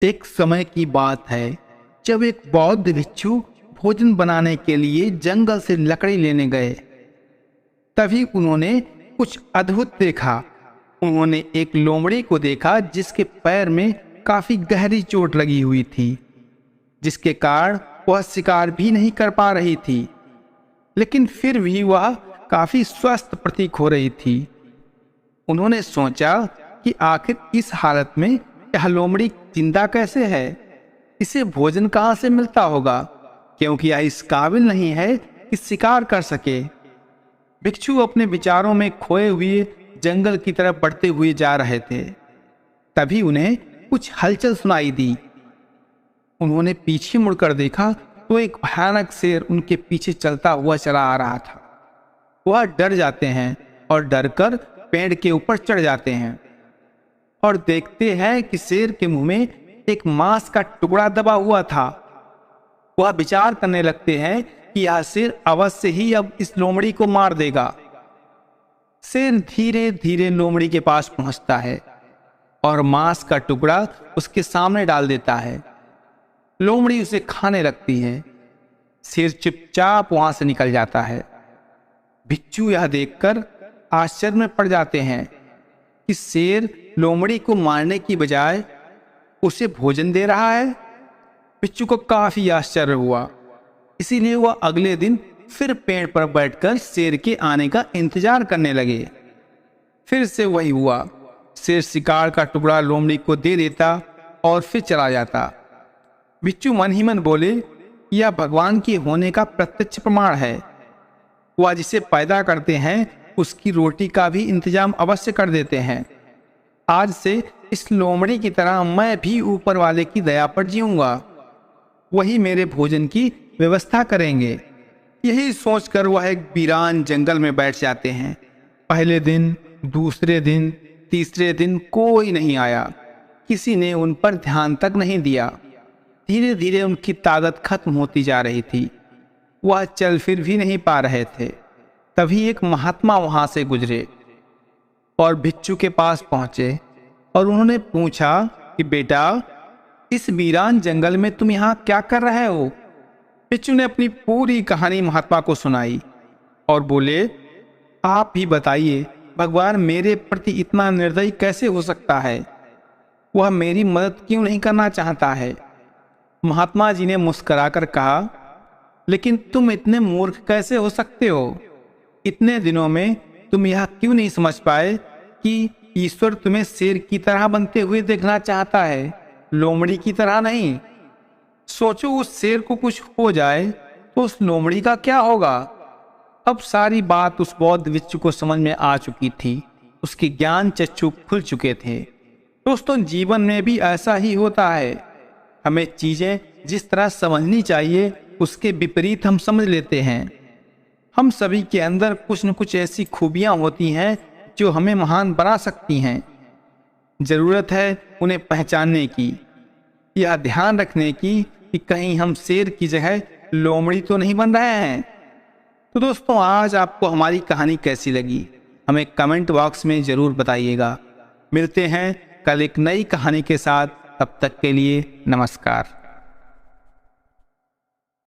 एक समय की बात है जब एक बौद्ध भिक्षु भोजन बनाने के लिए जंगल से लकड़ी लेने गए। तभी उन्होंने कुछ अद्भुत देखा। उन्होंने एक लोमड़ी को देखा जिसके पैर में काफी गहरी चोट लगी हुई थी, जिसके कारण वह शिकार भी नहीं कर पा रही थी, लेकिन फिर भी वह काफी स्वस्थ प्रतीक हो रही थी। उन्होंने सोचा कि आखिर इस हालत में यह लोमड़ी जिंदा कैसे है, इसे भोजन कहाँ से मिलता होगा, क्योंकि यह इस काबिल नहीं है कि शिकार कर सके। भिक्षु अपने विचारों में खोए हुए जंगल की तरफ बढ़ते हुए जा रहे थे। तभी उन्हें कुछ हलचल सुनाई दी। उन्होंने पीछे मुड़कर देखा तो एक भयानक शेर उनके पीछे चलता हुआ चला आ रहा था। वह डर जाते हैं और डरकर पेड़ के ऊपर चढ़ जाते हैं और देखते हैं कि शेर के मुंह में एक मांस का टुकड़ा दबा हुआ था। वह विचार करने लगते हैं कि यह शेर अवश्य ही अब इस लोमड़ी को मार देगा। शेर धीरे धीरे लोमड़ी के पास पहुंचता है और मांस का टुकड़ा उसके सामने डाल देता है। लोमड़ी उसे खाने लगती है। शेर चुपचाप वहां से निकल जाता है। भिक्षु यह देखकर आश्चर्य में पड़ जाते हैं कि शेर लोमड़ी को मारने की बजाय उसे भोजन दे रहा है। भिक्षु को काफी आश्चर्य हुआ, इसीलिए वह अगले दिन फिर पेड़ पर बैठकर शेर के आने का इंतजार करने लगे। फिर से वही हुआ। शेर शिकार का टुकड़ा लोमड़ी को दे देता और फिर चला जाता। भिक्षु मन ही मन बोले, यह भगवान के होने का प्रत्यक्ष प्रमाण है। वह जिसे पैदा करते हैं उसकी रोटी का भी इंतजाम अवश्य कर देते हैं। आज से इस लोमड़ी की तरह मैं भी ऊपर वाले की दया पर जीऊंगा। वही मेरे भोजन की व्यवस्था करेंगे। यही सोचकर वह एक वीरान जंगल में बैठ जाते हैं। पहले दिन, दूसरे दिन, तीसरे दिन कोई नहीं आया। किसी ने उन पर ध्यान तक नहीं दिया। धीरे धीरे उनकी ताकत खत्म होती जा रही थी। वह चल फिर भी नहीं पा रहे थे। तभी एक महात्मा वहां से गुजरे और भिक्षु के पास पहुंचे और उन्होंने पूछा कि बेटा, इस वीरान जंगल में तुम यहाँ क्या कर रहे हो? भिक्षु ने अपनी पूरी कहानी महात्मा को सुनाई और बोले, आप ही बताइए, भगवान मेरे प्रति इतना निर्दयी कैसे हो सकता है? वह मेरी मदद क्यों नहीं करना चाहता है? महात्मा जी ने मुस्कुराकर कहा, लेकिन तुम इतने मूर्ख कैसे हो सकते हो? इतने दिनों में तुम यह क्यों नहीं समझ पाए कि ईश्वर तुम्हें शेर की तरह बनते हुए देखना चाहता है, लोमड़ी की तरह नहीं? सोचो, उस शेर को कुछ हो जाए तो उस लोमड़ी का क्या होगा? अब सारी बात उस बौद्ध भिक्षु को समझ में आ चुकी थी। उसके ज्ञान चक्षु खुल चुके थे। दोस्तों, जीवन में भी ऐसा ही होता है। हमें चीजें जिस तरह समझनी चाहिए उसके विपरीत हम समझ लेते हैं। हम सभी के अंदर कुछ न कुछ ऐसी खूबियां होती हैं जो हमें महान बना सकती हैं। जरूरत है उन्हें पहचानने की, यह ध्यान रखने की कि कहीं हम शेर की जगह लोमड़ी तो नहीं बन रहे हैं। तो दोस्तों, आज आपको हमारी कहानी कैसी लगी हमें कमेंट बॉक्स में जरूर बताइएगा। मिलते हैं कल एक नई कहानी के साथ। तब तक के लिए नमस्कार।